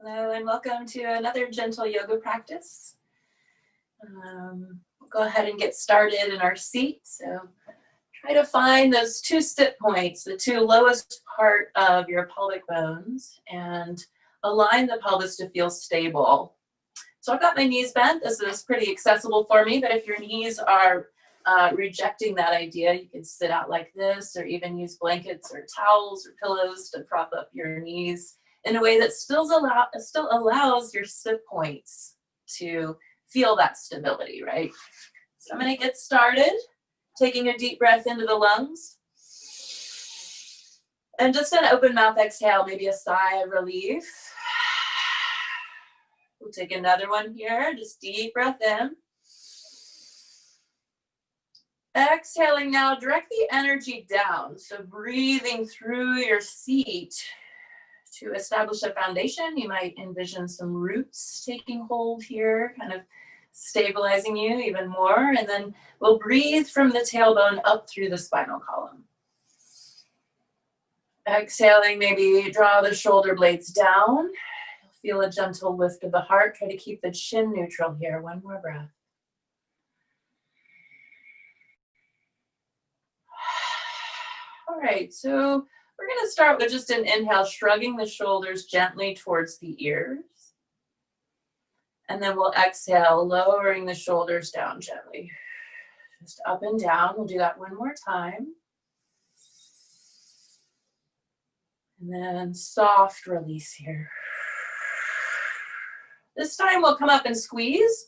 Hello and welcome to another gentle yoga practice. We'll go ahead and get started in our seat. So try to find those two sit points, the two lowest part of your pelvic bones, and align the pelvis to feel stable. So I've got my knees bent. This is pretty accessible for me, but if your knees are rejecting that idea, you can sit out like this, or even use blankets or towels or pillows to prop up your knees in a way that still allows your sit points to feel that stability, right? So I'm going to get started, taking a deep breath into the lungs. And just an open mouth exhale, maybe a sigh of relief. We'll take another one here, just deep breath in. Exhaling now, direct the energy down. So breathing through your seat to establish a foundation. You might envision some roots taking hold here, kind of stabilizing you even more. And then we'll breathe from the tailbone up through the spinal column. Exhaling, maybe draw the shoulder blades down. Feel a gentle lift of the heart. Try to keep the chin neutral here. One more breath. All right, so we're going to start with just an inhale, shrugging the shoulders gently towards the ears. And then we'll exhale, lowering the shoulders down gently. Just up and down. We'll do that one more time. And then soft release here. This time we'll come up and squeeze.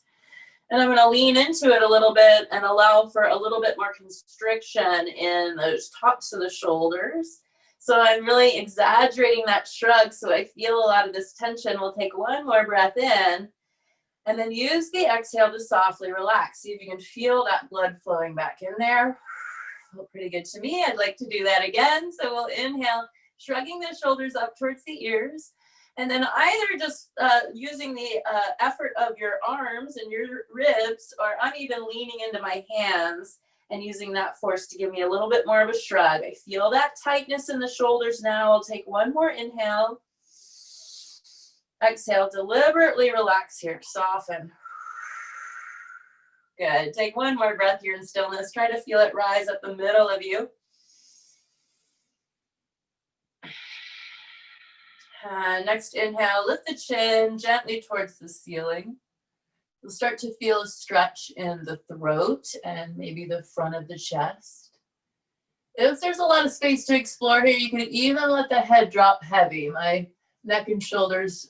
And I'm going to lean into it a little bit and allow for a little bit more constriction in those tops of the shoulders. So I'm really exaggerating that shrug so I feel a lot of this tension. We'll take one more breath in and then use the exhale to softly relax. See if you can feel that blood flowing back in there. Felt pretty good to me. I'd like to do that again. So we'll inhale, shrugging the shoulders up towards the ears. And then either just using the effort of your arms and your ribs, or I'm even leaning into my hands and using that force to give me a little bit more of a shrug. I feel that tightness in the shoulders now. I'll take one more inhale. Exhale, deliberately relax here, soften. Good, take one more breath here in stillness. Try to feel it rise up the middle of you. Next inhale, lift the chin gently towards the ceiling. You'll start to feel a stretch in the throat and maybe the front of the chest. If there's a lot of space to explore here, you can even let the head drop heavy. My neck and shoulders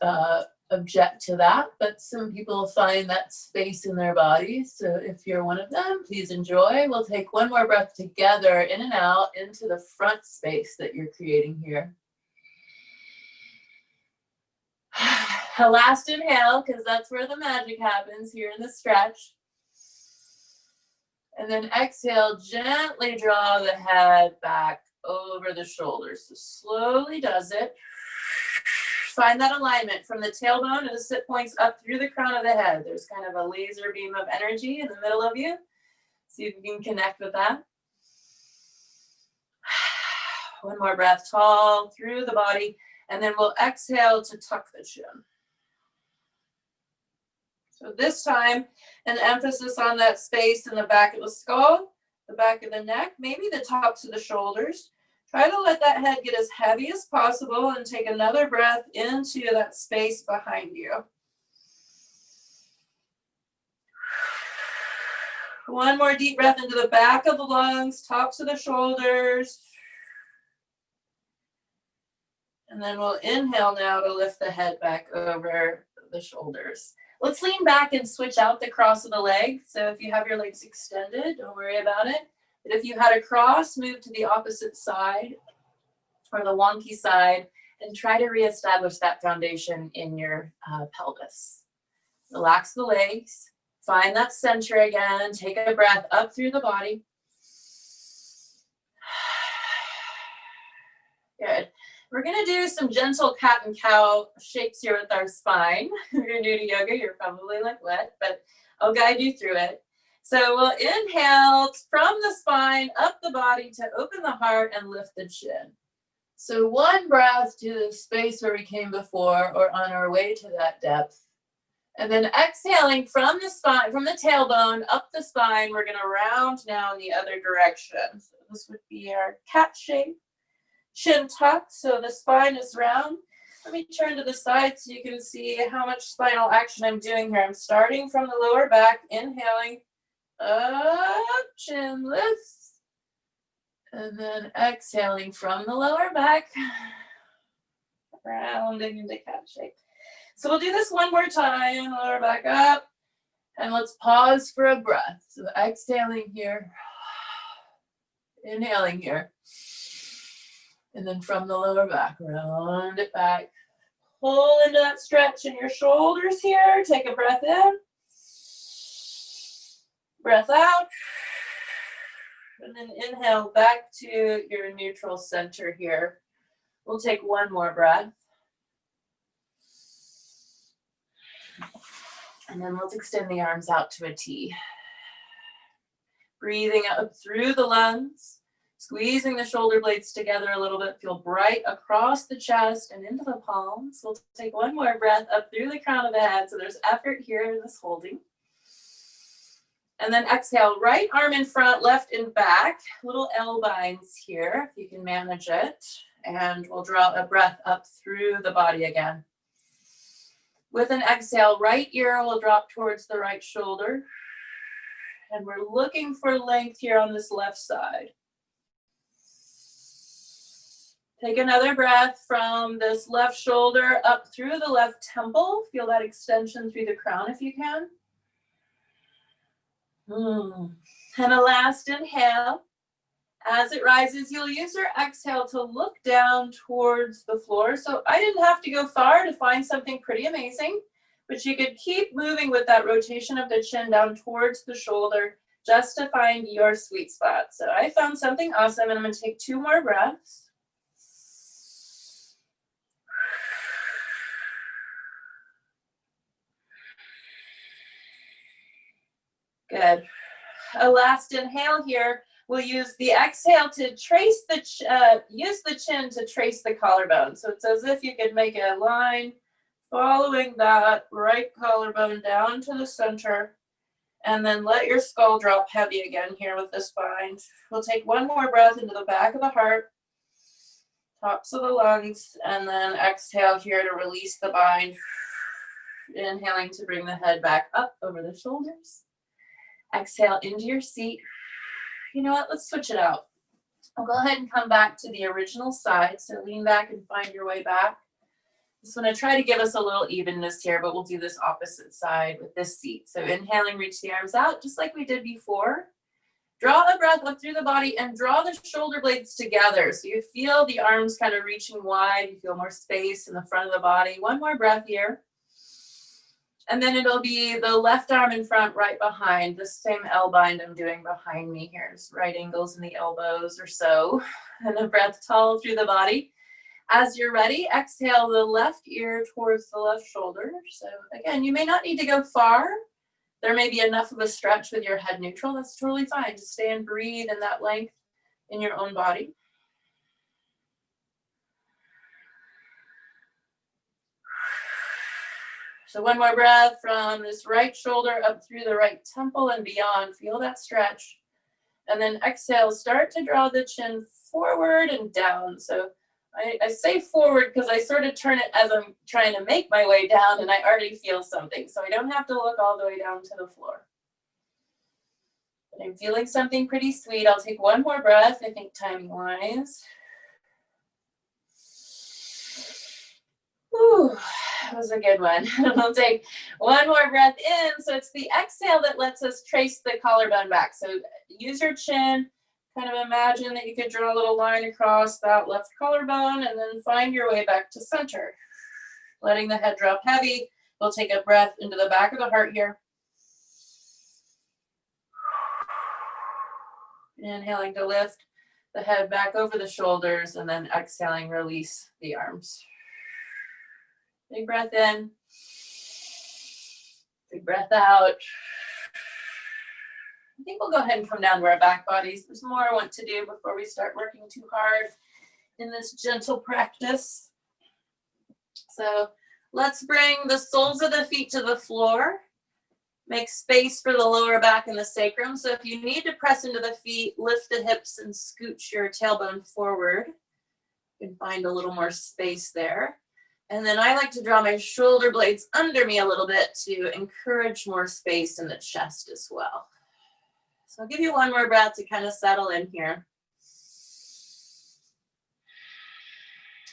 object to that, but some people find that space in their bodies. So if you're one of them, please enjoy. We'll take one more breath together, in and out, into the front space that you're creating here. A last inhale, because that's where the magic happens here in the stretch. And then exhale, gently draw the head back over the shoulders. So slowly does it. Find that alignment from the tailbone to the sit points up through the crown of the head. There's kind of a laser beam of energy in the middle of you. See if you can connect with that. One more breath, tall through the body. And then we'll exhale to tuck the chin. So this time, an emphasis on that space in the back of the skull, the back of the neck, maybe the tops of the shoulders. Try to let that head get as heavy as possible and take another breath into that space behind you. One more deep breath into the back of the lungs, tops of the shoulders. And then we'll inhale now to lift the head back over the shoulders. Let's lean back and switch out the cross of the legs. So if you have your legs extended, don't worry about it. But if you had a cross, move to the opposite side or the wonky side and try to reestablish that foundation in your pelvis. Relax the legs. Find that center again. Take a breath up through the body. Good. We're going to do some gentle cat and cow shapes here with our spine. If you're new to yoga, you're probably like, what? But I'll guide you through it. So we'll inhale from the spine, up the body to open the heart and lift the chin. So one breath to the space where we came before or on our way to that depth. And then exhaling from the spine, from the tailbone up the spine, we're going to round now in the other direction. So this would be our cat shape, chin tuck, so the spine is round. Let me turn to the side so you can see how much spinal action I'm doing here. I'm starting from the lower back, inhaling, up, chin lifts, and then exhaling from the lower back, rounding into cat shape. So we'll do this one more time, lower back up, and let's pause for a breath. So exhaling here, inhaling here, and then from the lower back, round it back. Pull into that stretch in your shoulders here. Take a breath in, breath out, and then inhale back to your neutral center here. We'll take one more breath. And then let's extend the arms out to a T. Breathing up through the lungs, squeezing the shoulder blades together a little bit. Feel bright across the chest and into the palms. We'll take one more breath up through the crown of the head. So there's effort here in this holding. And then exhale, right arm in front, left in back. Little L binds here, if you can manage it. And we'll draw a breath up through the body again. With an exhale, right ear will drop towards the right shoulder. And we're looking for length here on this left side. Take another breath from this left shoulder up through the left temple. Feel that extension through the crown if you can. And a last inhale. As it rises, you'll use your exhale to look down towards the floor. So I didn't have to go far to find something pretty amazing, but you could keep moving with that rotation of the chin down towards the shoulder just to find your sweet spot. So I found something awesome, and I'm going to take two more breaths. Good. A last inhale here. We'll use the exhale to trace the, use the chin to trace the collarbone. So it's as if you could make a line following that right collarbone down to the center, and then let your skull drop heavy again here with the spine. We'll take one more breath into the back of the heart, tops of the lungs, and then exhale here to release the bind. Inhaling to bring the head back up over the shoulders. Exhale into your seat. You know what, let's switch it out. I'll go ahead and come back to the original side. So lean back and find your way back. Just want to try to give us a little evenness here, but we'll do this opposite side with this seat. So inhaling, reach the arms out just like we did before. Draw a breath up through the body and draw the shoulder blades together. So you feel the arms kind of reaching wide. You feel more space in the front of the body. One more breath here. And then it'll be the left arm in front, right behind. The same L bind I'm doing behind me here. It's right angles in the elbows or so. And a breath tall through the body. As you're ready, exhale the left ear towards the left shoulder. So again, you may not need to go far. There may be enough of a stretch with your head neutral. That's totally fine. Just stay and breathe in that length in your own body. So one more breath from this right shoulder up through the right temple and beyond. Feel that stretch. And then exhale, start to draw the chin forward and down. So I say forward because I sort of turn it as I'm trying to make my way down, and I already feel something. So I don't have to look all the way down to the floor. But I'm feeling something pretty sweet. I'll take one more breath, I think timing-wise. Whew, that was a good one. We'll take one more breath in. So it's the exhale that lets us trace the collarbone back. So use your chin. Kind of imagine that you could draw a little line across that left collarbone and then find your way back to center. Letting the head drop heavy. We'll take a breath into the back of the heart here. Inhaling to lift the head back over the shoulders, and then exhaling, release the arms. Big breath in. Big breath out. I think we'll go ahead and come down to our back bodies. There's more I want to do before we start working too hard in this gentle practice. So let's bring the soles of the feet to the floor. Make space for the lower back and the sacrum. So if you need to press into the feet, lift the hips and scooch your tailbone forward. You can find a little more space there. And then I like to draw my shoulder blades under me a little bit to encourage more space in the chest as well. So I'll give you one more breath to kind of settle in here.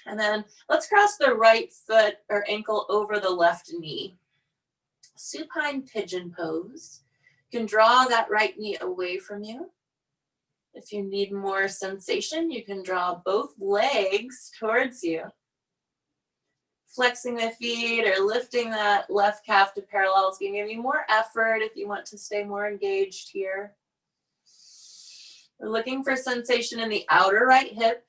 And then let's cross the right foot or ankle over the left knee. Supine pigeon pose. You can draw that right knee away from you. If you need more sensation, you can draw both legs towards you. Flexing the feet or lifting that left calf to parallel is going to give you more effort if you want to stay more engaged here. We're looking for sensation in the outer right hip.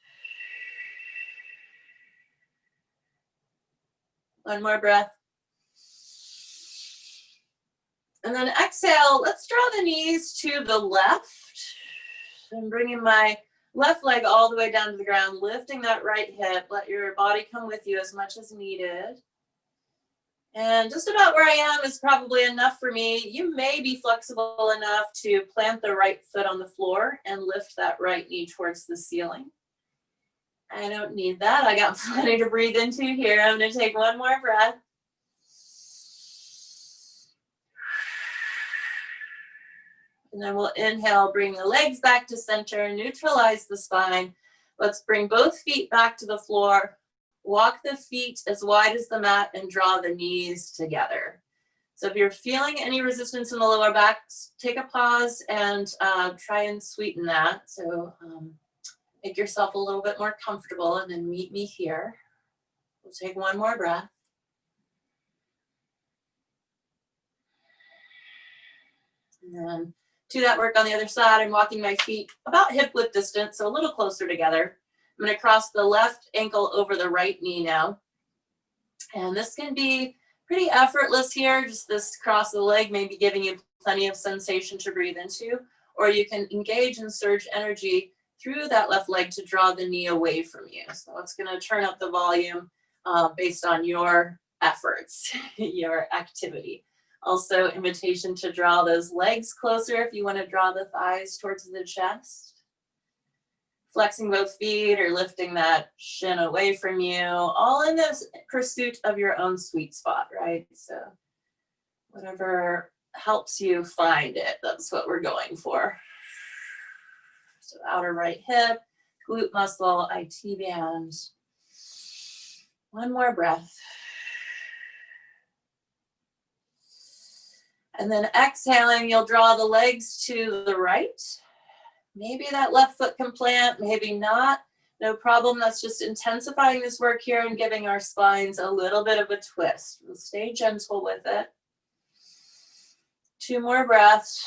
One more breath. And then exhale, let's draw the knees to the left. I'm bringing my left leg all the way down to the ground, lifting that right hip. Let your body come with you as much as needed. And just about where I am is probably enough for me. You may be flexible enough to plant the right foot on the floor and lift that right knee towards the ceiling. I don't need that. I got plenty to breathe into here. I'm going to take one more breath. And then we'll inhale, bring the legs back to center, neutralize the spine. Let's bring both feet back to the floor. Walk the feet as wide as the mat and draw the knees together. So if you're feeling any resistance in the lower back, take a pause and try and sweeten that. So make yourself a little bit more comfortable and then meet me here. We'll take one more breath. And then do that work on the other side. I'm walking my feet about hip width distance, so a little closer together. I'm going to cross the left ankle over the right knee now. And this can be pretty effortless here. Just this cross of the leg may be giving you plenty of sensation to breathe into, or you can engage and surge energy through that left leg to draw the knee away from you. So it's going to turn up the volume based on your efforts, your activity. Also, invitation to draw those legs closer if you want to draw the thighs towards the chest. Flexing both feet or lifting that shin away from you, all in this pursuit of your own sweet spot, right? So whatever helps you find it, that's what we're going for. So outer right hip, glute muscle, IT band. One more breath. And then exhaling, you'll draw the legs to the right. Maybe that left foot can plant, maybe not. No problem. That's just intensifying this work here and giving our spines a little bit of a twist. We'll stay gentle with it. 2 more breaths.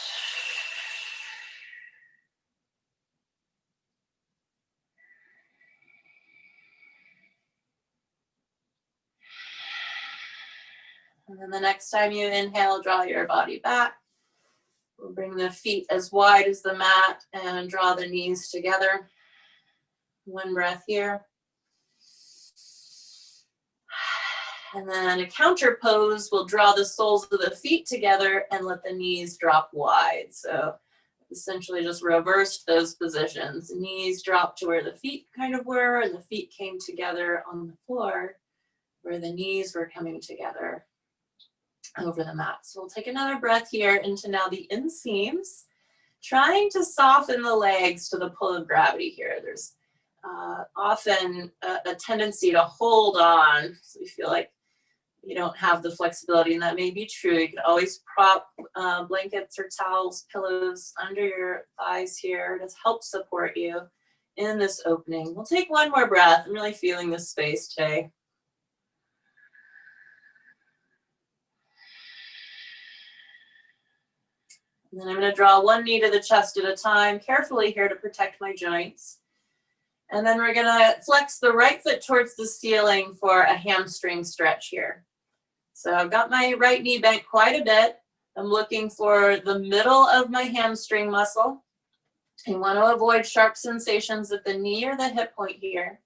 And then the next time you inhale, draw your body back. We'll bring the feet as wide as the mat and draw the knees together. 1 breath here. And then a counter pose, we'll draw the soles of the feet together and let the knees drop wide. So essentially just reversed those positions. Knees drop to where the feet kind of were, and the feet came together on the floor where the knees were coming together over the mat. So we'll take another breath here into now the inseams, trying to soften the legs to the pull of gravity here. There's often a tendency to hold on, so you feel like you don't have the flexibility, and that may be true. You can always prop blankets or towels, pillows under your thighs here to help support you in this opening. We'll take 1 more breath. I'm really feeling this space today. And then I'm going to draw 1 knee to the chest at a time, carefully here to protect my joints. And then we're going to flex the right foot towards the ceiling for a hamstring stretch here. So I've got my right knee bent quite a bit. I'm looking for the middle of my hamstring muscle. I want to avoid sharp sensations at the knee or the hip point here.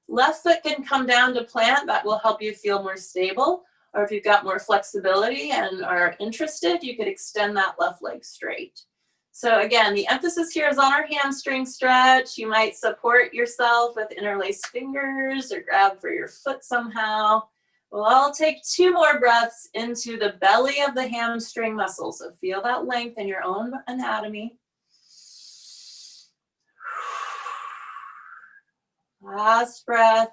Left foot can come down to plant. That will help you feel more stable. Or if you've got more flexibility and are interested, you could extend that left leg straight. So again, the emphasis here is on our hamstring stretch. You might support yourself with interlaced fingers or grab for your foot somehow. We'll all take 2 more breaths into the belly of the hamstring muscle. So feel that length in your own anatomy. Last breath.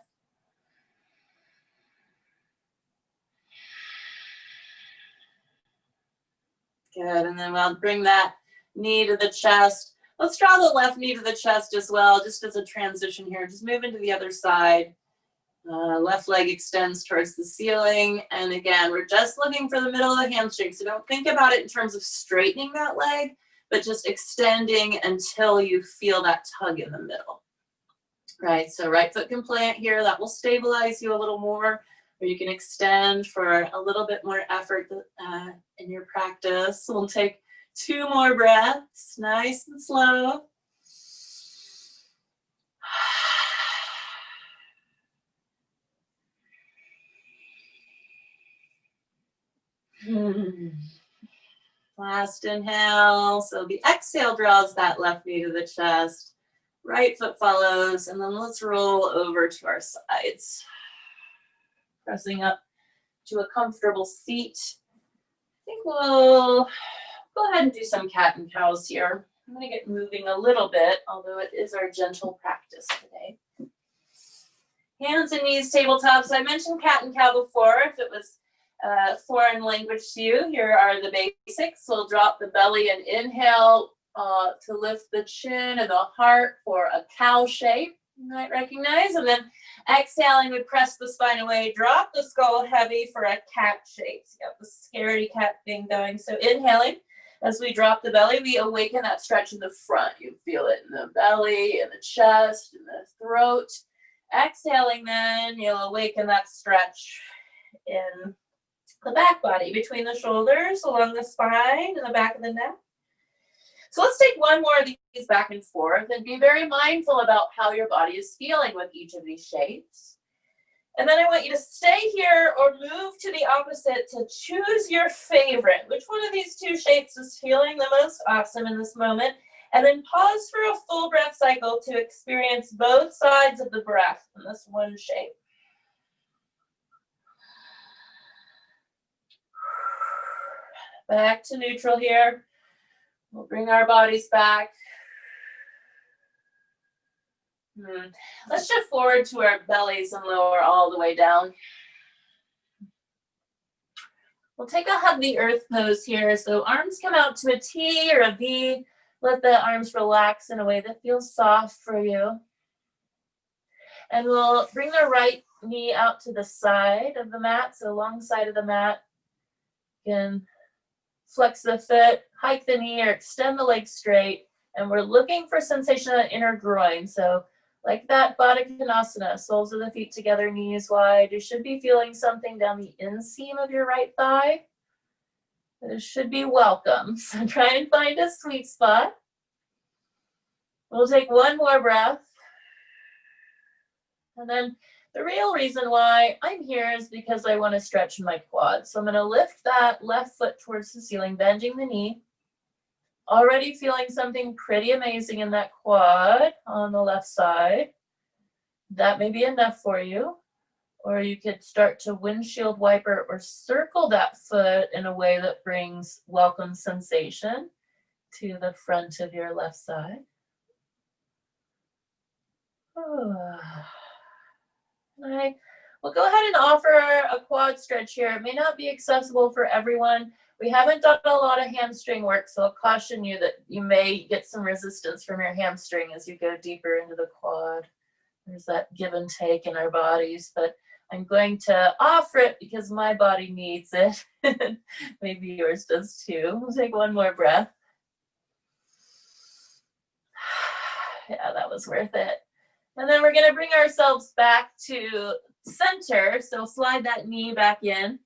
Good, and then we'll bring that knee to the chest. Let's draw the left knee to the chest as well, just as a transition here. Just move into the other side. Left leg extends towards the ceiling. And again, we're just looking for the middle of the hamstring. So don't think about it in terms of straightening that leg, but just extending until you feel that tug in the middle. Right, so right foot can plant here. That will stabilize you a little more, or you can extend for a little bit more effort in your practice. We'll take 2 more breaths, nice and slow. Last inhale. So the exhale draws that left knee to the chest. Right foot follows, and then let's roll over to our sides. Pressing up to a comfortable seat. I think we'll go ahead and do some cat and cows here. I'm going to get moving a little bit, although it is our gentle practice today. Hands and knees, tabletop. So I mentioned cat and cow before. If it was foreign language to you, here are the basics. We'll drop the belly and inhale to lift the chin and the heart for a cow shape, you might recognize. And then exhaling, we press the spine away, drop the skull heavy for a cat shape. So you got the scaredy cat thing going. So inhaling, as we drop the belly, we awaken that stretch in the front. You feel it in the belly, in the chest, in the throat. Exhaling, then you'll awaken that stretch in the back body, between the shoulders, along the spine, and the back of the neck. So let's take 1 more of these back and forth and be very mindful about how your body is feeling with each of these shapes. And then I want you to stay here or move to the opposite to choose your favorite. Which one of these 2 shapes is feeling the most awesome in this moment? And then pause for a full breath cycle to experience both sides of the breath in this one shape. Back to neutral here. We'll bring our bodies back. Let's shift forward to our bellies and lower all the way down. We'll take a hug the earth pose here. So arms come out to a T or a V. Let the arms relax in a way that feels soft for you. And we'll bring the right knee out to the side of the mat, so long side of the mat. You can flex the foot, hike the knee, or extend the leg straight. And we're looking for sensation in the inner groin. So like that Baddha Konasana, soles of the feet together, knees wide. You should be feeling something down the inseam of your right thigh. This should be welcome. So try and find a sweet spot. We'll take 1 more breath. And then the real reason why I'm here is because I want to stretch my quads. So I'm going to lift that left foot towards the ceiling, bending the knee. Already feeling something pretty amazing in that quad on the left side. That may be enough for you. Or you could start to windshield wiper or circle that foot in a way that brings welcome sensation to the front of your left side. I will go ahead and offer a quad stretch here. It may not be accessible for everyone. We haven't done a lot of hamstring work, so I'll caution you that you may get some resistance from your hamstring as you go deeper into the quad. There's that give and take in our bodies, but I'm going to offer it because my body needs it. Maybe yours does too. We'll take 1 more breath. Yeah, that was worth it. And then we're going to bring ourselves back to center. So slide that knee back in.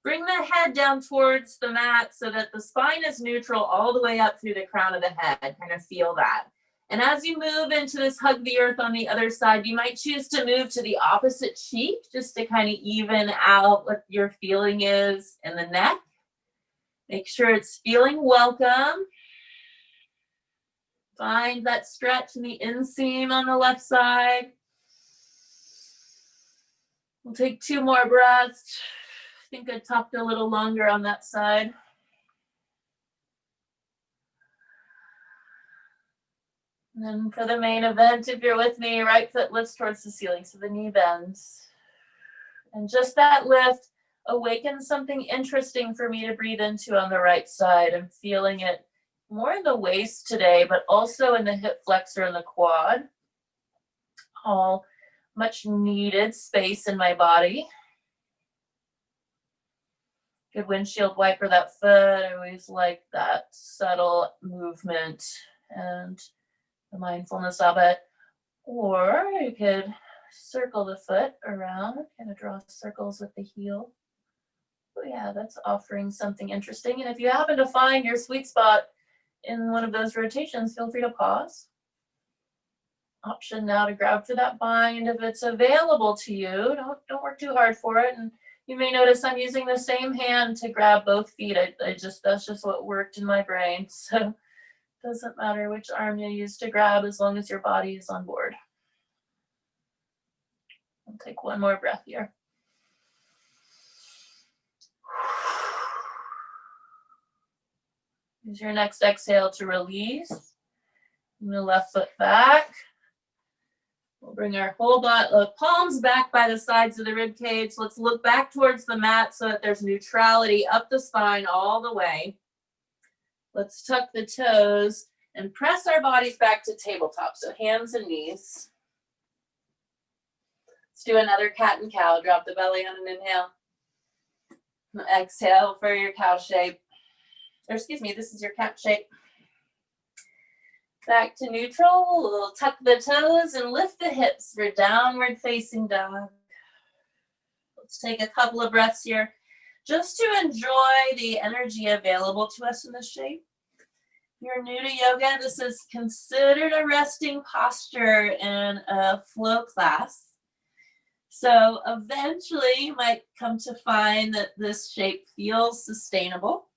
Bring the head down towards the mat so that the spine is neutral all the way up through the crown of the head. Kind of feel that. And as you move into this hug the earth on the other side, you might choose to move to the opposite cheek just to kind of even out what your feeling is in the neck. Make sure it's feeling welcome. Find that stretch in the inseam on the left side. We'll take 2 more breaths. I think I talked a little longer on that side. And then for the main event, if you're with me, right foot lifts towards the ceiling, so the knee bends. And just that lift awakens something interesting for me to breathe into on the right side. I'm feeling it more in the waist today, but also in the hip flexor and the quad. All much needed space in my body. Good windshield wiper that foot. I always like that subtle movement and the mindfulness of it. Or you could circle the foot around, kind of draw circles with the heel. Oh yeah, that's offering something interesting. And if you happen to find your sweet spot in one of those rotations, feel free to pause. Option now to grab for that bind if it's available to you. Don't work too hard for it. And you may notice I'm using the same hand to grab both feet. That's just what worked in my brain. So it doesn't matter which arm you use to grab as long as your body is on board. I'll take 1 more breath here. Use your next exhale to release. Bring the left foot back. We'll bring our whole body, palms back by the sides of the rib cage. Let's look back towards the mat so that there's neutrality up the spine all the way. Let's tuck the toes and press our bodies back to tabletop. So hands and knees. Let's do another cat and cow. Drop the belly on an inhale. Exhale for your cow shape. Or excuse me, this is your cat shape. Back to neutral. We'll tuck the toes and lift the hips for downward facing dog. Let's take a couple of breaths here just to enjoy the energy available to us in this shape. If you're new to yoga, this is considered a resting posture in a flow class. So eventually you might come to find that this shape feels sustainable.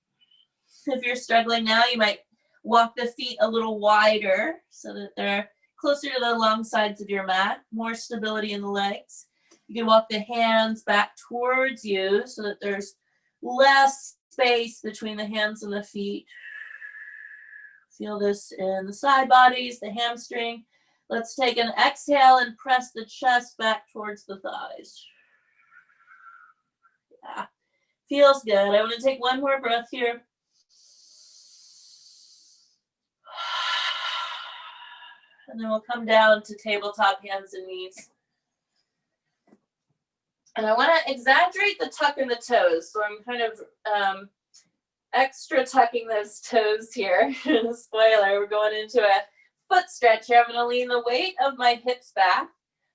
If you're struggling now, you might walk the feet a little wider so that they're closer to the long sides of your mat, more stability in the legs. You can walk the hands back towards you so that there's less space between the hands and the feet. Feel this in the side bodies, the hamstring. Let's take an exhale and press the chest back towards the thighs. Yeah, feels good. I want to take 1 more breath here. And then we'll come down to tabletop, hands and knees. And I want to exaggerate the tuck in the toes. So I'm kind of extra tucking those toes here. Spoiler, we're going into a foot stretch here. I'm going to lean the weight of my hips back.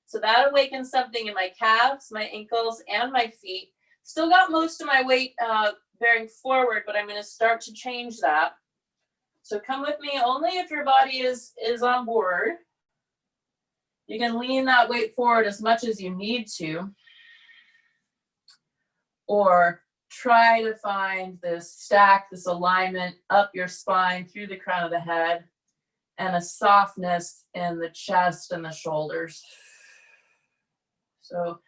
So that awakens something in my calves, my ankles, and my feet. Still got most of my weight bearing forward, but I'm going to start to change that. So come with me only if your body is on board. You can lean that weight forward as much as you need to. Or try to find this stack, this alignment up your spine through the crown of the head and a softness in the chest and the shoulders. So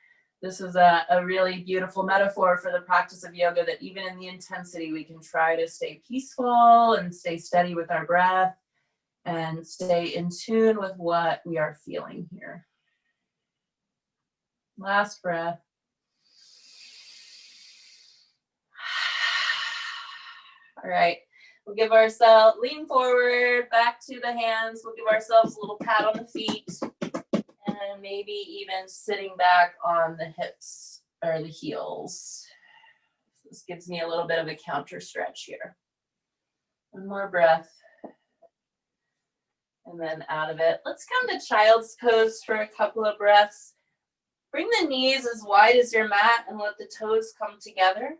this is a really beautiful metaphor for the practice of yoga, that even in the intensity, we can try to stay peaceful and stay steady with our breath and stay in tune with what we are feeling here. Last breath. All right, we'll give ourselves, lean forward, back to the hands. We'll give ourselves a little pat on the feet. And maybe even sitting back on the hips or the heels. This gives me a little bit of a counter stretch here. 1 more breath. And then out of it. Let's come to child's pose for a couple of breaths. Bring the knees as wide as your mat and let the toes come together.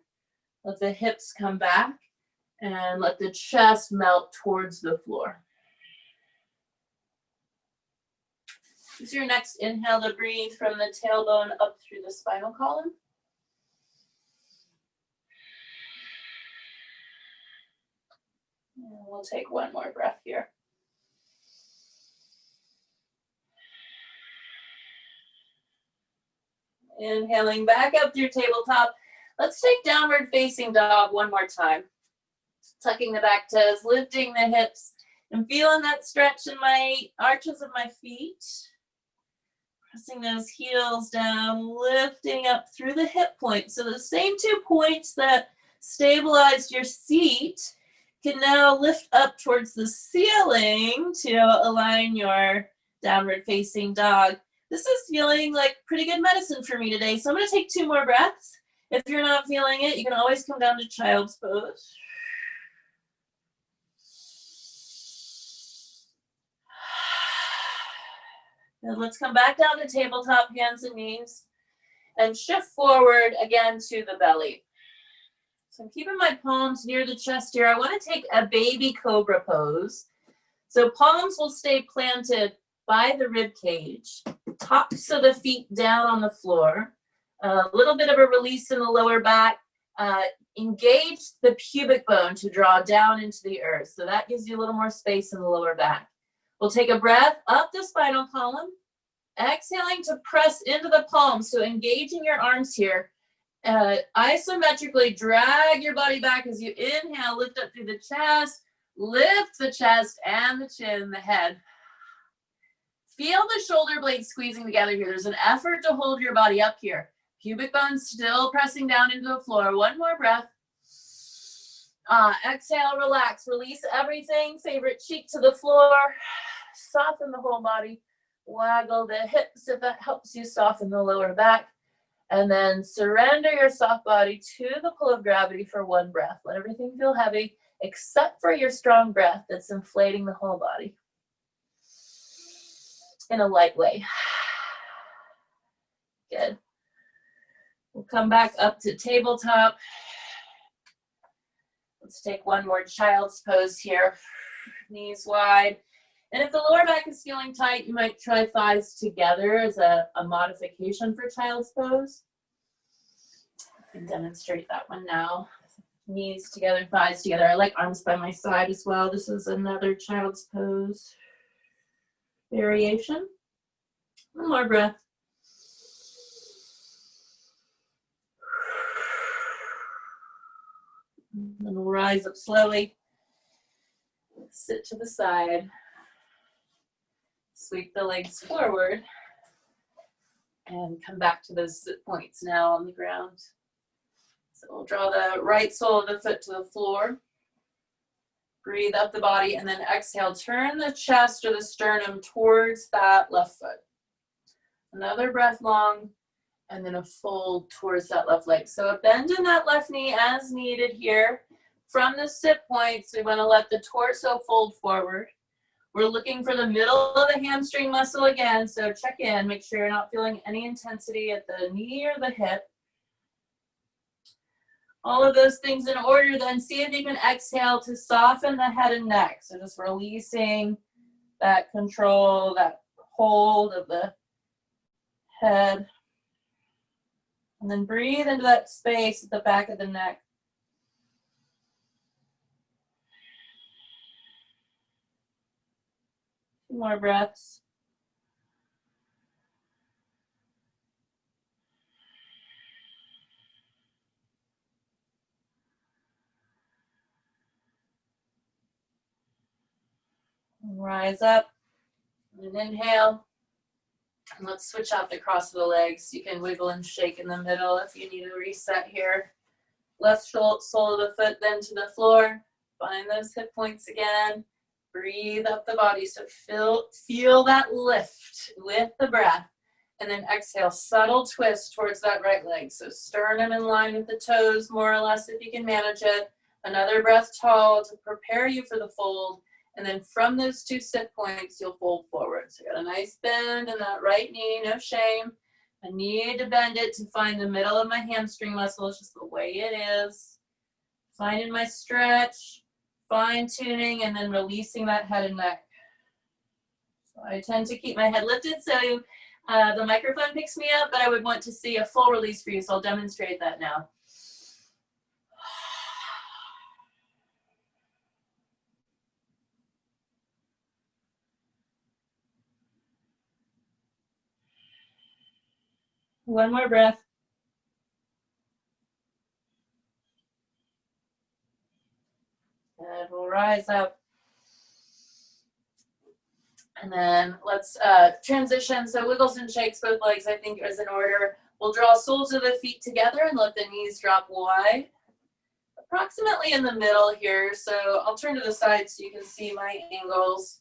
Let the hips come back and let the chest melt towards the floor. Use your next inhale to breathe from the tailbone up through the spinal column. And we'll take one more breath here. Inhaling back up through tabletop. Let's take downward facing dog one more time. Tucking the back toes, lifting the hips, and feeling that stretch in my arches of my feet. Pressing those heels down, lifting up through the hip points. So the same 2 points that stabilized your seat can now lift up towards the ceiling to align your downward facing dog. This is feeling like pretty good medicine for me today. So I'm going to take 2 more breaths. If you're not feeling it, you can always come down to child's pose. And let's come back down to tabletop, hands and knees, and shift forward again to the belly. So I'm keeping my palms near the chest here. I want to take a baby cobra pose. So palms will stay planted by the rib cage, tops of the feet down on the floor, a little bit of a release in the lower back, engage the pubic bone to draw down into the earth. So that gives you a little more space in the lower back. We'll take a breath up the spinal column, exhaling to press into the palms. So engaging your arms here, isometrically drag your body back as you inhale, lift up through the chest, lift the chest and the chin, the head. Feel the shoulder blades squeezing together here. There's an effort to hold your body up here. Pubic bone still pressing down into the floor. One more breath. Exhale, relax, release everything. Favorite cheek to the floor. Soften the whole body. Waggle the hips if that helps you soften the lower back. And then surrender your soft body to the pull of gravity for one breath. Let everything feel heavy except for your strong breath that's inflating the whole body in a light way. Good. We'll come back up to tabletop. Let's take one more child's pose here. Knees wide. And if the lower back is feeling tight, you might try thighs together as a modification for child's pose. I can demonstrate that one now. Knees together, thighs together. I like arms by my side as well. This is another child's pose variation. One more breath. And then we'll rise up slowly. Sit to the side. Sweep the legs forward. And come back to those sit points now on the ground. So we'll draw the right sole of the foot to the floor. Breathe up the body and then exhale. Turn the chest or the sternum towards that left foot. Another breath long and then a fold towards that left leg. So a bend in that left knee as needed here. From the sit points, we want to let the torso fold forward. We're looking for the middle of the hamstring muscle again. So check in, make sure you're not feeling any intensity at the knee or the hip. All of those things in order, then see if you can exhale to soften the head and neck. So just releasing that control, that hold of the head. And then breathe into that space at the back of the neck. Two more breaths. Rise up and inhale. And let's switch out the cross of the legs. You can wiggle and shake in the middle if you need a reset here. Left sole of the foot then to the floor. Find those hip points again. Breathe up the body. So feel that lift with the breath. And then exhale, subtle twist towards that right leg. So sternum in line with the toes, more or less, if you can manage it. Another breath tall to prepare you for the fold. And then from those two sit points, you'll fold forward. So you got a nice bend in that right knee, no shame. I need to bend it to find the middle of my hamstring muscle. It's just the way it is. Finding my stretch, fine tuning, and then releasing that head and neck. So I tend to keep my head lifted so the microphone picks me up, but I would want to see a full release for you, so I'll demonstrate that now. One more breath. And we'll rise up. And then let's transition. So wiggles and shakes both legs, I think, is in order. We'll draw soles of the feet together and let the knees drop wide. Approximately in the middle here. So I'll turn to the side so you can see my angles.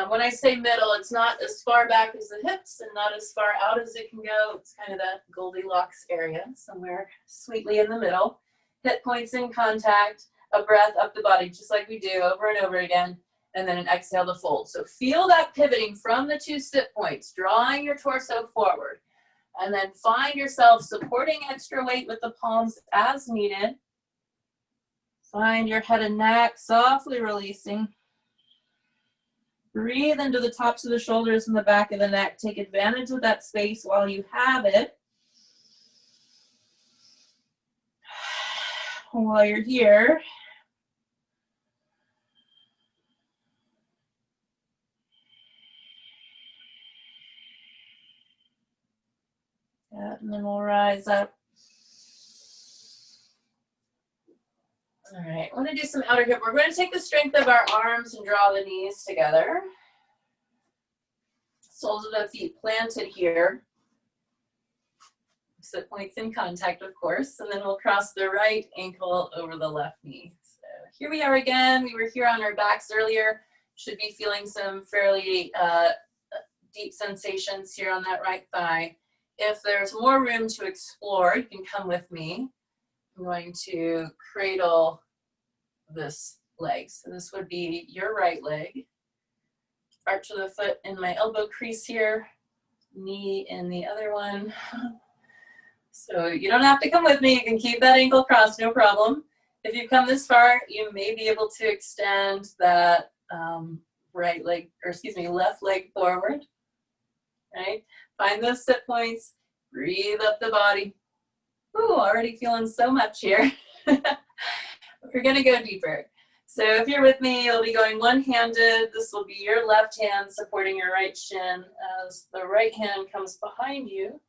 When I say middle, it's not as far back as the hips and not as far out as it can go. It's kind of that Goldilocks area, somewhere sweetly in the middle. Hip points in contact, a breath up the body, just like we do over and over again, and then an exhale to fold. So feel that pivoting from the two sit points, drawing your torso forward, and then find yourself supporting extra weight with the palms as needed. Find your head and neck softly releasing. Breathe into the tops of the shoulders and the back of the neck. Take advantage of that space while you have it. While you're here, and then we'll rise up. All right, I want to do some outer hip. We're going to take the strength of our arms and draw the knees together. Soles of the feet planted here. Sit points in contact, of course, and then we'll cross the right ankle over the left knee. So here we are again. We were here on our backs earlier. Should be feeling some fairly deep sensations here on that right thigh. If there's more room to explore, you can come with me. I'm going to cradle this leg. So this would be your right leg. Arch of the foot in my elbow crease here. Knee in the other one. So you don't have to come with me. You can keep that ankle crossed, no problem. If you come this far, you may be able to extend that left leg forward. Right? Find those sit points. Breathe up the body. Ooh, already feeling so much here. We're gonna go deeper. So if you're with me, you'll be going one-handed. This will be your left hand supporting your right shin as the right hand comes behind you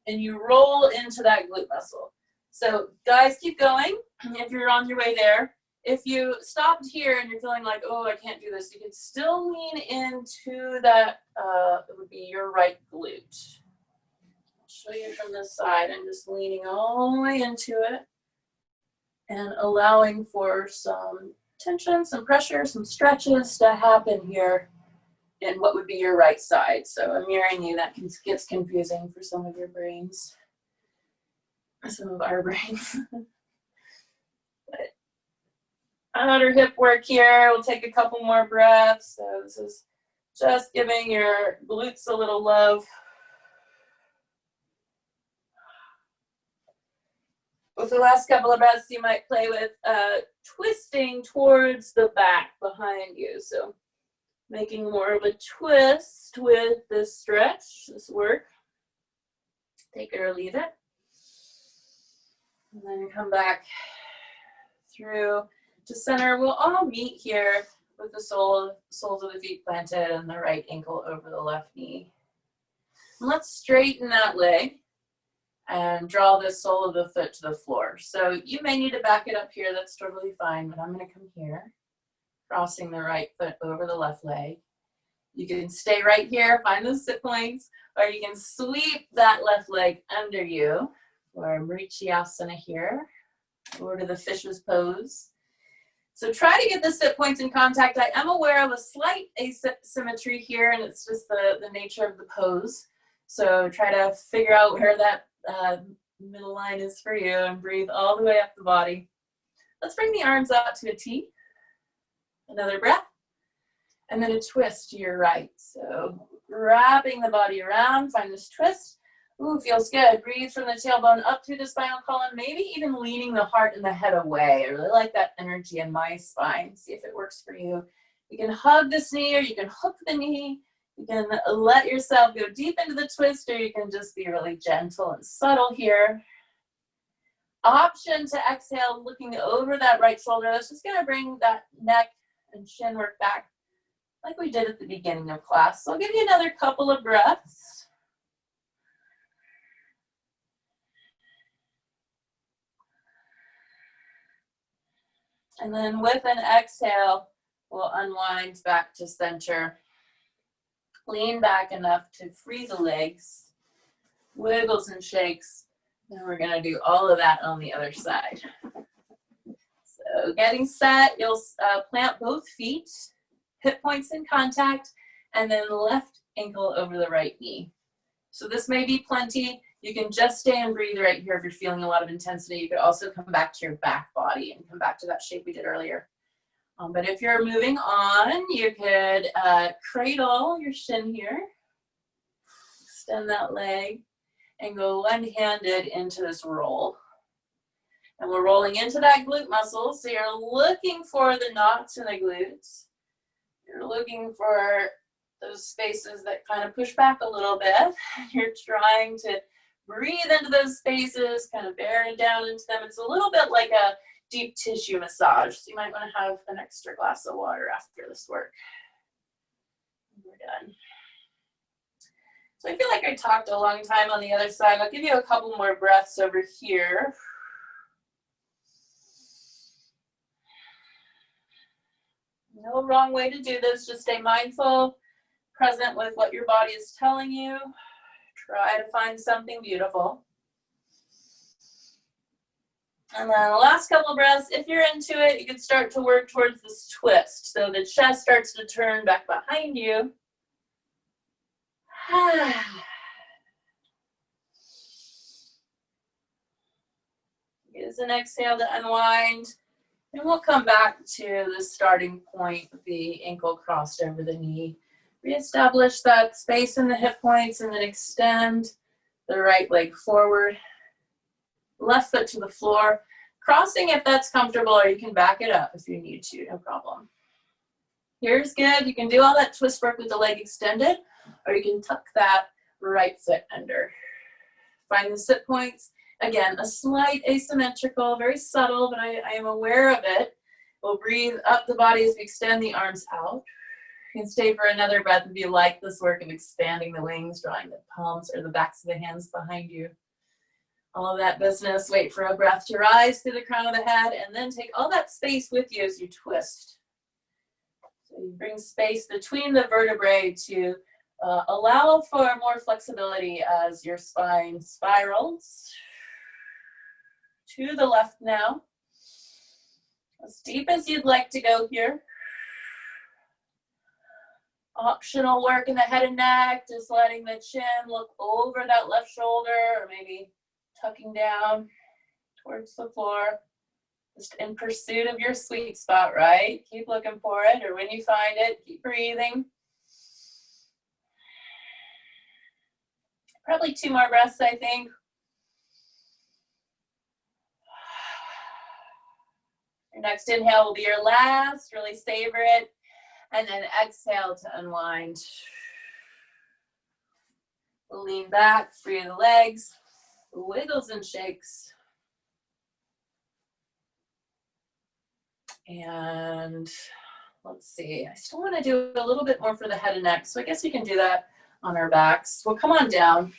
and you roll into that glute muscle. So guys, keep going if you're on your way there. If you stopped here and you're feeling like, oh, I can't do this, you can still lean into that, it would be your right glute. I'll show you from this side. I'm just leaning all the way into it and allowing for some tension, some pressure, some stretches to happen here in what would be your right side. So I'm mirroring you. That gets confusing for some of your brains, some of our brains. But outer hip work here. We'll take a couple more breaths. So this is just giving your glutes a little love. With the last couple of breaths, you might play with twisting towards the back behind you. So making more of a twist with this stretch, this work. Take it or leave it. And then come back through to center. We'll all meet here with the soles of the feet planted and the right ankle over the left knee. And let's straighten that leg and draw the sole of the foot to the floor. So you may need to back it up here. That's totally fine, but I'm going to come here, crossing the right foot over the left leg. You can stay right here, find those sit points, or you can sweep that left leg under you, or Marichiasana here, or to the fish's pose. So try to get the sit points in contact. I am aware of a slight asymmetry here, and it's just the nature of the pose. So try to figure out where that middle line is for you and breathe all the way up the body. Let's bring the arms out to a T. Another breath. And then a twist to your right. So wrapping the body around, find this twist. Ooh, feels good. Breathe from the tailbone up through the spinal column, maybe even leaning the heart and the head away. I really like that energy in my spine. See if it works for you. You can hug this knee or you can hook the knee. You can let yourself go deep into the twist, or you can just be really gentle and subtle here. Option to exhale, looking over that right shoulder. That's just gonna bring that neck and chin work back like we did at the beginning of class. So I'll give you another couple of breaths. And then with an exhale, we'll unwind back to center. Lean back enough to free the legs. Wiggles and shakes. And we're gonna do all of that on the other side. So getting set, you'll plant both feet, hip points in contact, and then left ankle over the right knee. So this may be plenty. You can just stay and breathe right here if you're feeling a lot of intensity. You could also come back to your back body and come back to that shape we did earlier. But if you're moving on, you could cradle your shin here, extend that leg, and go one-handed into this roll. And we're rolling into that glute muscle, so you're looking for the knots in the glutes. You're looking for those spaces that kind of push back a little bit. You're trying to breathe into those spaces, kind of bear down into them. It's a little bit like a deep tissue massage, so you might want to have an extra glass of water after this work. We're done. So I feel like I talked a long time on the other side. I'll give you a couple more breaths over here. No wrong way to do this. Just stay mindful, present with what your body is telling you. Try to find something beautiful. And then the last couple of breaths, if you're into it, you can start to work towards this twist. So the chest starts to turn back behind you. Use an exhale to unwind. And we'll come back to the starting point with the ankle crossed over the knee. Reestablish that space in the hip points and then extend the right leg forward. Left foot to the floor. Crossing if that's comfortable, or you can back it up if you need to, no problem. Here's good. You can do all that twist work with the leg extended, or you can tuck that right foot under. Find the sit points. Again, a slight asymmetrical, very subtle, but I am aware of it. We'll breathe up the body as we extend the arms out. You can stay for another breath if you like this work of expanding the wings, drawing the palms or the backs of the hands behind you. All of that business. Wait for a breath to rise through the crown of the head, and then take all that space with you as you twist. So you bring space between the vertebrae to allow for more flexibility as your spine spirals. To the left now. As deep as you'd like to go here. Optional work in the head and neck, just letting the chin look over that left shoulder, or maybe tucking down towards the floor. Just in pursuit of your sweet spot, right? Keep looking for it, or when you find it, keep breathing. Probably 2 more breaths, I think. Your next inhale will be your last. Really savor it. And then exhale to unwind. Lean back, free the legs. Wiggles and shakes. And let's see. I still want to do a little bit more for the head and neck. So I guess you can do that on our backs. We'll come on down.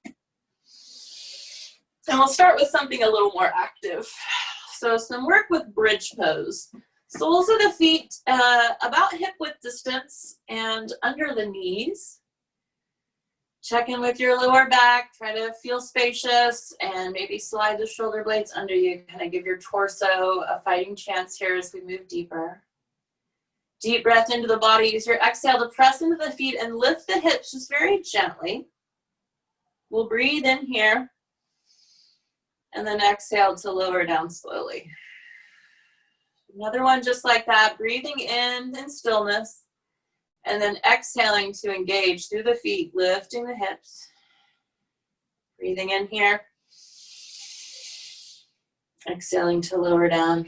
And we'll start with something a little more active. So some work with bridge pose. Soles of the feet about hip width distance and under the knees. Check in with your lower back. Try to feel spacious and maybe slide the shoulder blades under you. Kind of give your torso a fighting chance here as we move deeper. Deep breath into the body. Use your exhale to press into the feet and lift the hips just very gently. We'll breathe in here. And then exhale to lower down slowly. Another one just like that, breathing in stillness, and then exhaling to engage through the feet, lifting the hips. Breathing in here. Exhaling to lower down.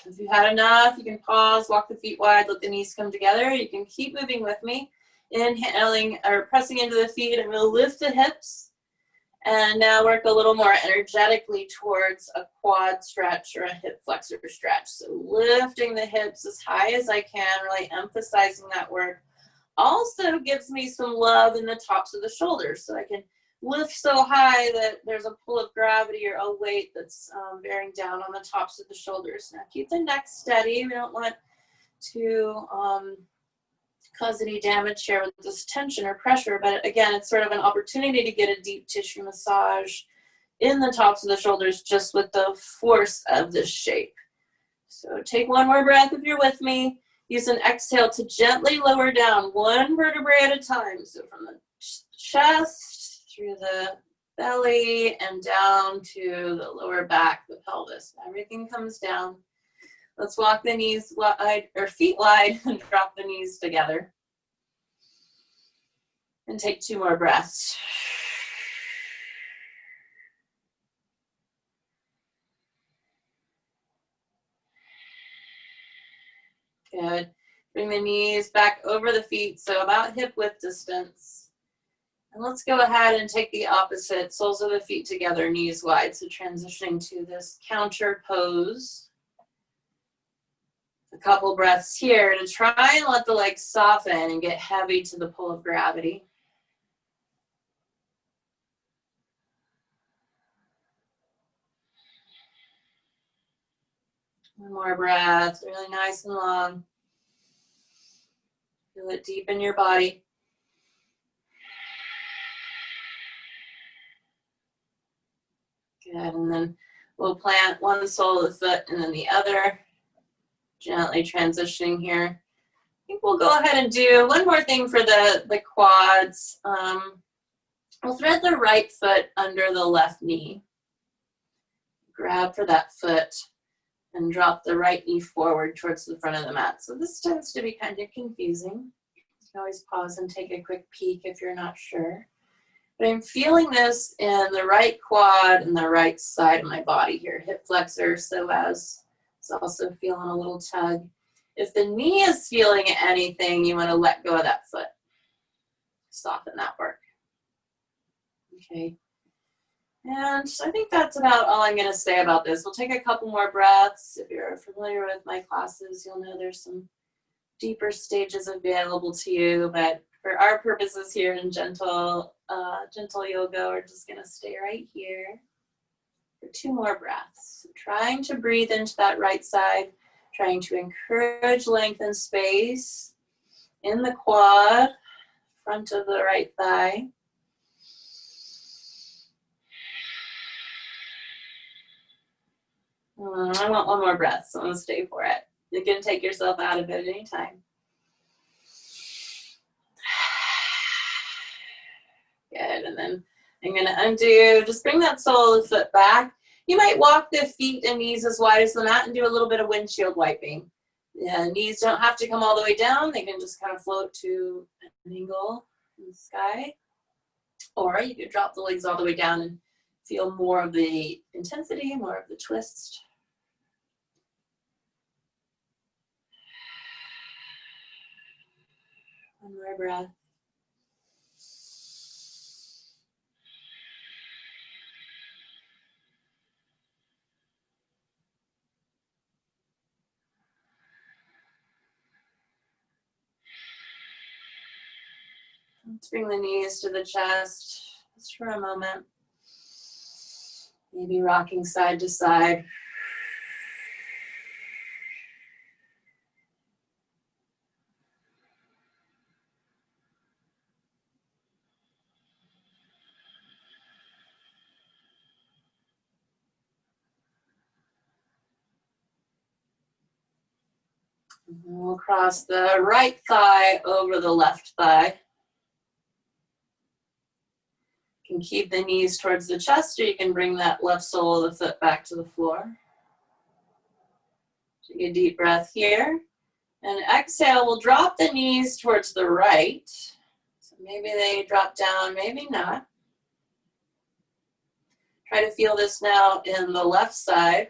If you've had enough, you can pause, walk the feet wide, let the knees come together. You can keep moving with me. Inhaling or pressing into the feet, and we'll lift the hips. And now work a little more energetically towards a quad stretch or a hip flexor stretch. So lifting the hips as high as I can, really emphasizing that work. Also gives me some love in the tops of the shoulders, so I can lift so high that there's a pull of gravity or a weight that's bearing down on the tops of the shoulders. Now keep the neck steady. We don't want to cause any damage here with this tension or pressure, but again, it's sort of an opportunity to get a deep tissue massage in the tops of the shoulders just with the force of this shape. So take one more breath if you're with me. Use an exhale to gently lower down one vertebrae at a time. So from the chest through the belly and down to the lower back, the pelvis. Everything comes down. Let's walk the knees wide, or feet wide, and drop the knees together. And take 2 more breaths. Good. Bring the knees back over the feet, so about hip width distance. And let's go ahead and take the opposite, soles of the feet together, knees wide. So transitioning to this counter pose. A couple breaths here to try and let the legs soften and get heavy to the pull of gravity. One more breath, really nice and long. Feel it deep in your body. Good, and then we'll plant one sole of the foot and then the other. Gently transitioning here. I think we'll go ahead and do one more thing for the quads. We'll thread the right foot under the left knee. Grab for that foot and drop the right knee forward towards the front of the mat. So this tends to be kind of confusing. You can always pause and take a quick peek if you're not sure. But I'm feeling this in the right quad and the right side of my body here. Hip flexor, psoas. It's also feeling a little tug. If the knee is feeling anything, you want to let go of that foot. Soften that work. Okay. And I think that's about all I'm going to say about this. We'll take a couple more breaths. If you're familiar with my classes, you'll know there's some deeper stages available to you. But for our purposes here in gentle yoga, we're just going to stay right here for 2 more breaths. Trying to breathe into that right side, trying to encourage length and space in the quad, front of the right thigh. I want one more breath, so I'm going to stay for it. You can take yourself out of it anytime. Good, and then I'm going to undo. Just bring that sole of the foot back. You might walk the feet and knees as wide as the mat and do a little bit of windshield wiping. The knees don't have to come all the way down. They can just kind of float to an angle in the sky. Or you could drop the legs all the way down and feel more of the intensity, more of the twist. One more breath. Let's bring the knees to the chest just for a moment. Maybe rocking side to side. And we'll cross the right thigh over the left thigh. You can keep the knees towards the chest, or you can bring that left sole of the foot back to the floor. Take a deep breath here. And exhale, we'll drop the knees towards the right. So maybe they drop down, maybe not. Try to feel this now in the left side.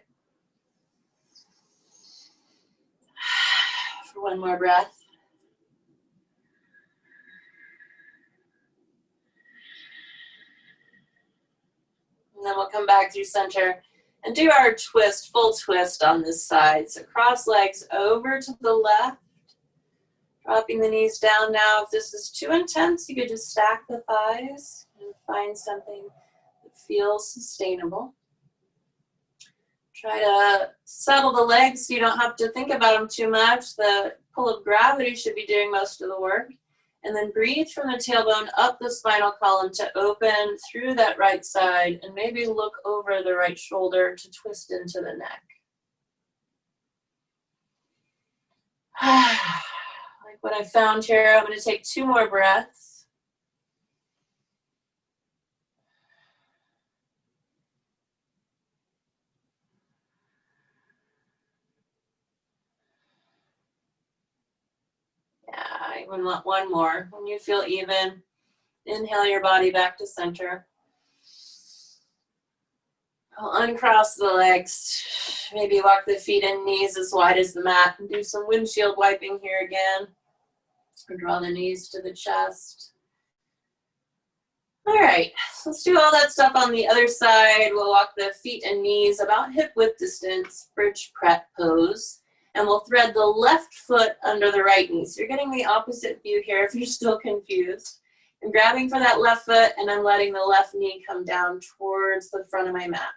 for one more breath. And then we'll come back through center and do our twist, full twist on this side. So cross legs over to the left, dropping the knees down now. If this is too intense, you could just stack the thighs and find something that feels sustainable. Try to settle the legs so you don't have to think about them too much. The pull of gravity should be doing most of the work. And then breathe from the tailbone up the spinal column to open through that right side and maybe look over the right shoulder to twist into the neck. Like what I found here, I'm going to take 2 more breaths. Yeah, I even want one more. When you feel even, inhale your body back to center. I'll uncross the legs. Maybe walk the feet and knees as wide as the mat and do some windshield wiping here again. Or draw the knees to the chest. All right, so let's do all that stuff on the other side. We'll walk the feet and knees about hip width distance, bridge prep pose. And we'll thread the left foot under the right knee. So you're getting the opposite view here if you're still confused. I'm grabbing for that left foot and I'm letting the left knee come down towards the front of my mat.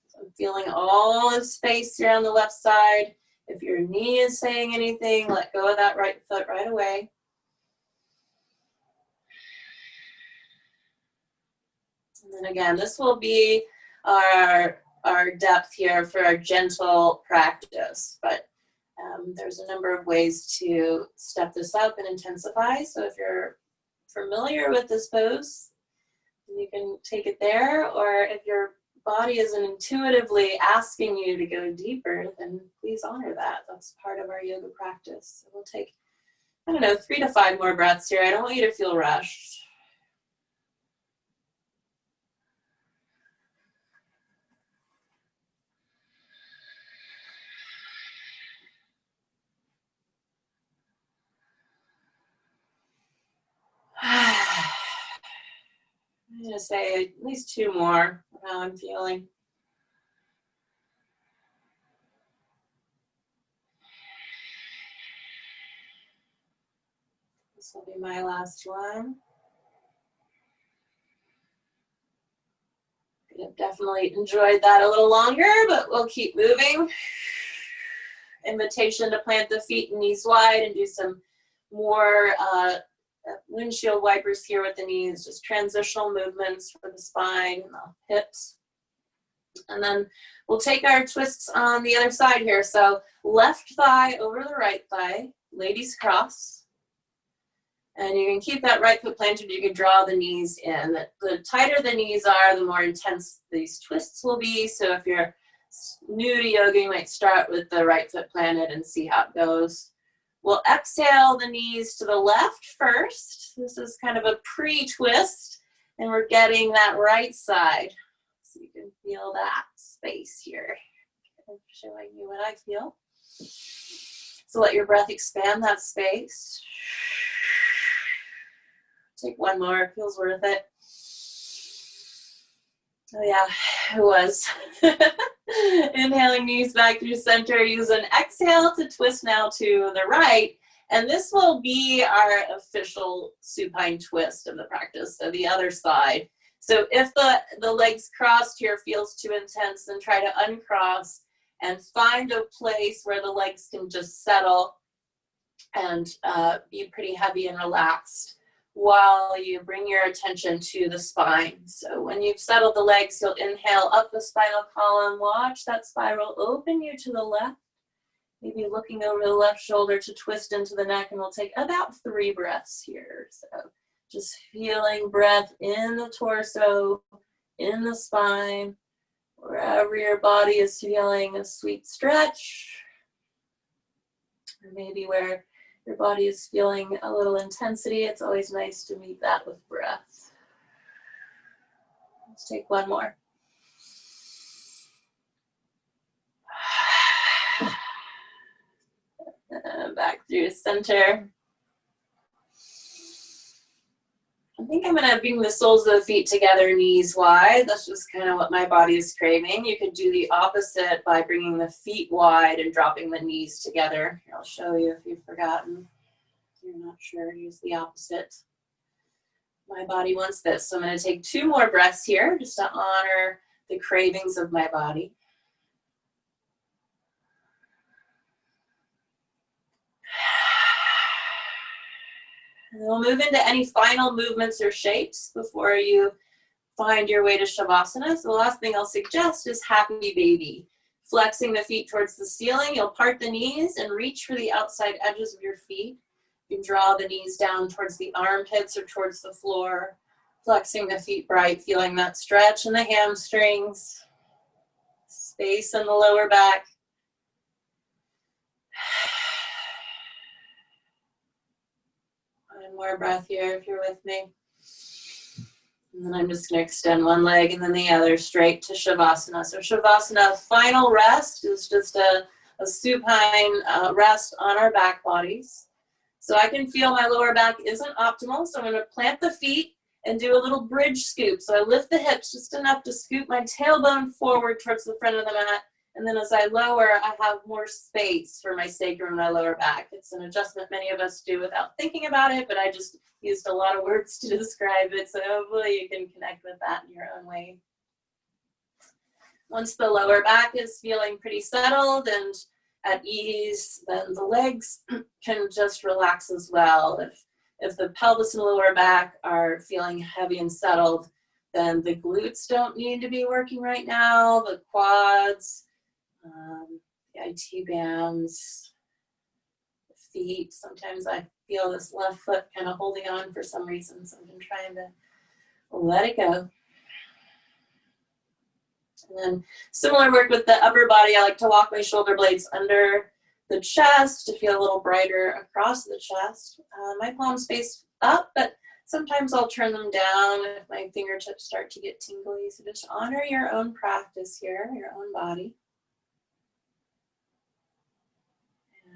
So I'm feeling all the space here on the left side. If your knee is saying anything, let go of that right foot right away. And then again, this will be our depth here for our gentle practice, but there's a number of ways to step this up and intensify. So if you're familiar with this pose, you can take it there, or if your body isn't intuitively asking you to go deeper, then please honor that. That's part of our yoga practice. So we'll take, I don't know, 3 to 5 more breaths here. I don't want you to feel rushed. I'm going to say at least 2 more, how I'm feeling. This will be my last one. I've definitely enjoyed that a little longer, but we'll keep moving. Invitation to plant the feet and knees wide and do some more windshield wipers here with the knees, just transitional movements for the spine and the hips. And then we'll take our twists on the other side here. So left thigh over the right thigh, ladies cross. And you can keep that right foot planted. You can draw the knees in. The tighter the knees are, the more intense these twists will be. So if you're new to yoga, you might start with the right foot planted and see how it goes. We'll exhale the knees to the left first. This is kind of a pre-twist, and we're getting that right side. So you can feel that space here. I'm showing you what I feel. So let your breath expand that space. Take one more, it feels worth it. Oh yeah, it was. Inhaling knees back through center. Use an exhale to twist now to the right. And this will be our official supine twist of the practice, so the other side. So if the legs crossed here feels too intense, then try to uncross and find a place where the legs can just settle and be pretty heavy and relaxed while you bring your attention to the spine. So when you've settled the legs, you'll inhale up the spinal column. Watch that spiral open you to the left. Maybe looking over the left shoulder to twist into the neck, and we'll take about 3 breaths here. So just feeling breath in the torso, in the spine, wherever your body is feeling a sweet stretch, or maybe where your body is feeling a little intensity. It's always nice to meet that with breath. Let's take one more. through center. I think I'm gonna bring the soles of the feet together, knees wide. That's just kind of what my body is craving. You could do the opposite by bringing the feet wide and dropping the knees together. Here, I'll show you if you've forgotten. If you're not sure, use the opposite. My body wants this. So I'm gonna take 2 more breaths here just to honor the cravings of my body. And we'll move into any final movements or shapes before you find your way to Shavasana. So the last thing I'll suggest is happy baby. Flexing the feet towards the ceiling, you'll part the knees and reach for the outside edges of your feet. You can draw the knees down towards the armpits or towards the floor. Flexing the feet bright, feeling that stretch in the hamstrings. Space in the lower back. One more breath here if you're with me. And then I'm just going to extend one leg and then the other straight to Shavasana. So Shavasana, final rest, is just a supine rest on our back bodies. So I can feel my lower back isn't optimal, so I'm going to plant the feet and do a little bridge scoop. So I lift the hips just enough to scoop my tailbone forward towards the front of the mat. And then as I lower, I have more space for my sacrum and my lower back. It's an adjustment many of us do without thinking about it, but I just used a lot of words to describe it. So hopefully you can connect with that in your own way. Once the lower back is feeling pretty settled and at ease, then the legs can just relax as well. If the pelvis and lower back are feeling heavy and settled, then the glutes don't need to be working right now, the quads, the IT bands, the feet. Sometimes I feel this left foot kind of holding on for some reason, so I've been trying to let it go. And then similar work with the upper body. I like to walk my shoulder blades under the chest to feel a little brighter across the chest. My palms face up, but sometimes I'll turn them down if my fingertips start to get tingly. So just honor your own practice here, your own body.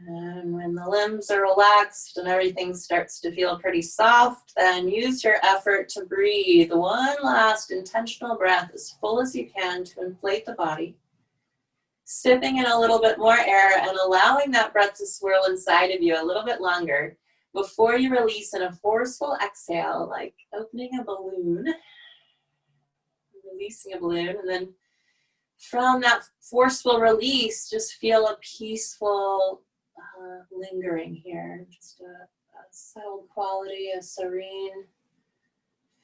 And when the limbs are relaxed and everything starts to feel pretty soft, then use your effort to breathe one last intentional breath as full as you can to inflate the body. Sipping in a little bit more air and allowing that breath to swirl inside of you a little bit longer before you release in a forceful exhale, like opening a balloon, releasing a balloon, and then from that forceful release, just feel a peaceful lingering here, just a settled quality, a serene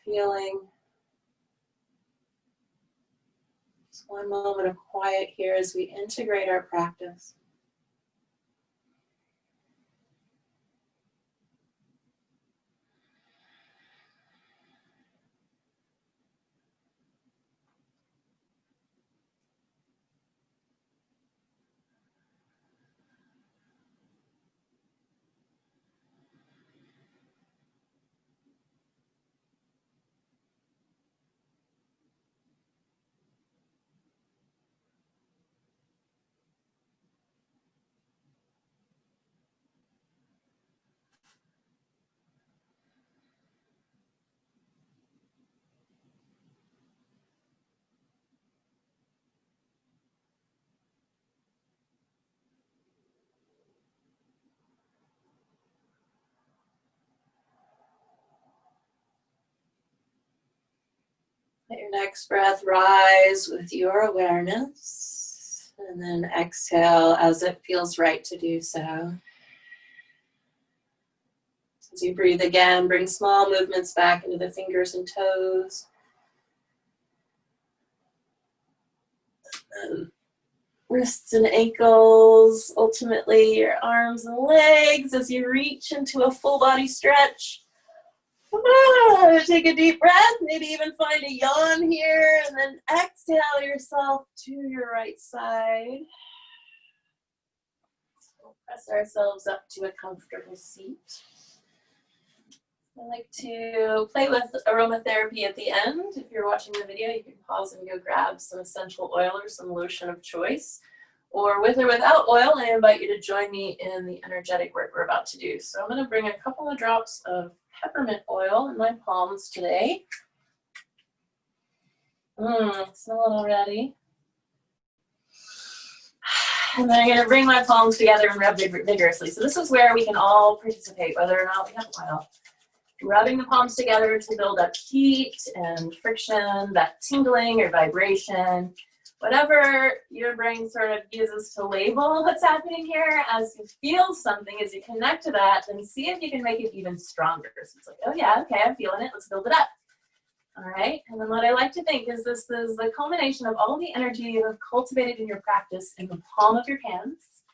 feeling. Just one moment of quiet here as we integrate our practice. Let your next breath rise with your awareness, and then exhale as it feels right to do so. As you breathe again, bring small movements back into the fingers and toes. Wrists and ankles, ultimately your arms and legs as you reach into a full body stretch. Take a deep breath, maybe even find a yawn here, and then exhale yourself to your right side. We'll press ourselves up to a comfortable seat. I like to play with aromatherapy at the end. If you're watching the video, you can pause and go grab some essential oil or some lotion of choice. or with or without oil, I invite you to join me in the energetic work we're about to do. So I'm going to bring a couple of drops of peppermint oil in my palms today. Smell it already. And then I'm going to bring my palms together and rub vigorously. So this is where we can all participate, whether or not we have oil. Rubbing the palms together to build up heat and friction, that tingling or vibration, whatever your brain sort of uses to label what's happening here. As you feel something, as you connect to that, then see if you can make it even stronger. So it's like, oh yeah, okay, I'm feeling it, let's build it up. All right, and then what I like to think is this is the culmination of all the energy you have cultivated in your practice in the palm of your hands.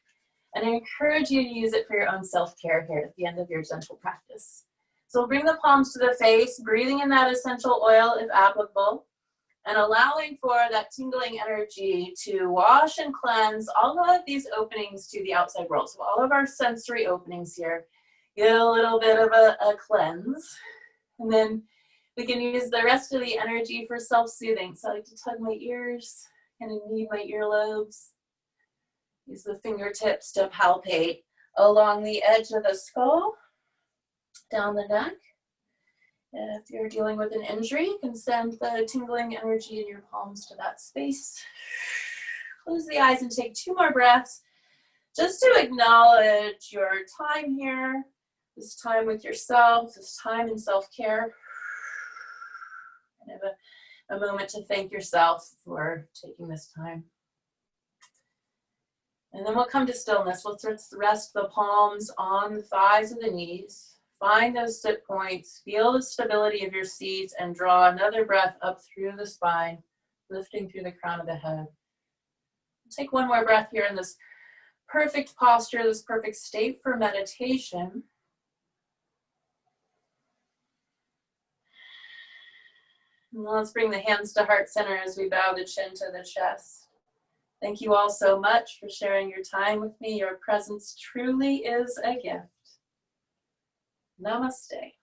And I encourage you to use it for your own self-care here at the end of your gentle practice. So we'll bring the palms to the face, breathing in that essential oil if applicable, and allowing for that tingling energy to wash and cleanse all of these openings to the outside world. So all of our sensory openings here, get a little bit of a cleanse. And then we can use the rest of the energy for self-soothing. So I like to tug my ears, kind of knead my earlobes. Use the fingertips to palpate along the edge of the skull, down the neck. And if you're dealing with an injury, you can send the tingling energy in your palms to that space. Close the eyes and take 2 more breaths just to acknowledge your time here, this time with yourself, this time in self-care. And have a moment to thank yourself for taking this time. And then we'll come to stillness. Let's rest the palms on the thighs of the knees. Find those sit points. Feel the stability of your seat and draw another breath up through the spine, lifting through the crown of the head. Take 1 more breath here in this perfect posture, this perfect state for meditation. And let's bring the hands to heart center as we bow the chin to the chest. Thank you all so much for sharing your time with me. Your presence truly is a gift. Namaste.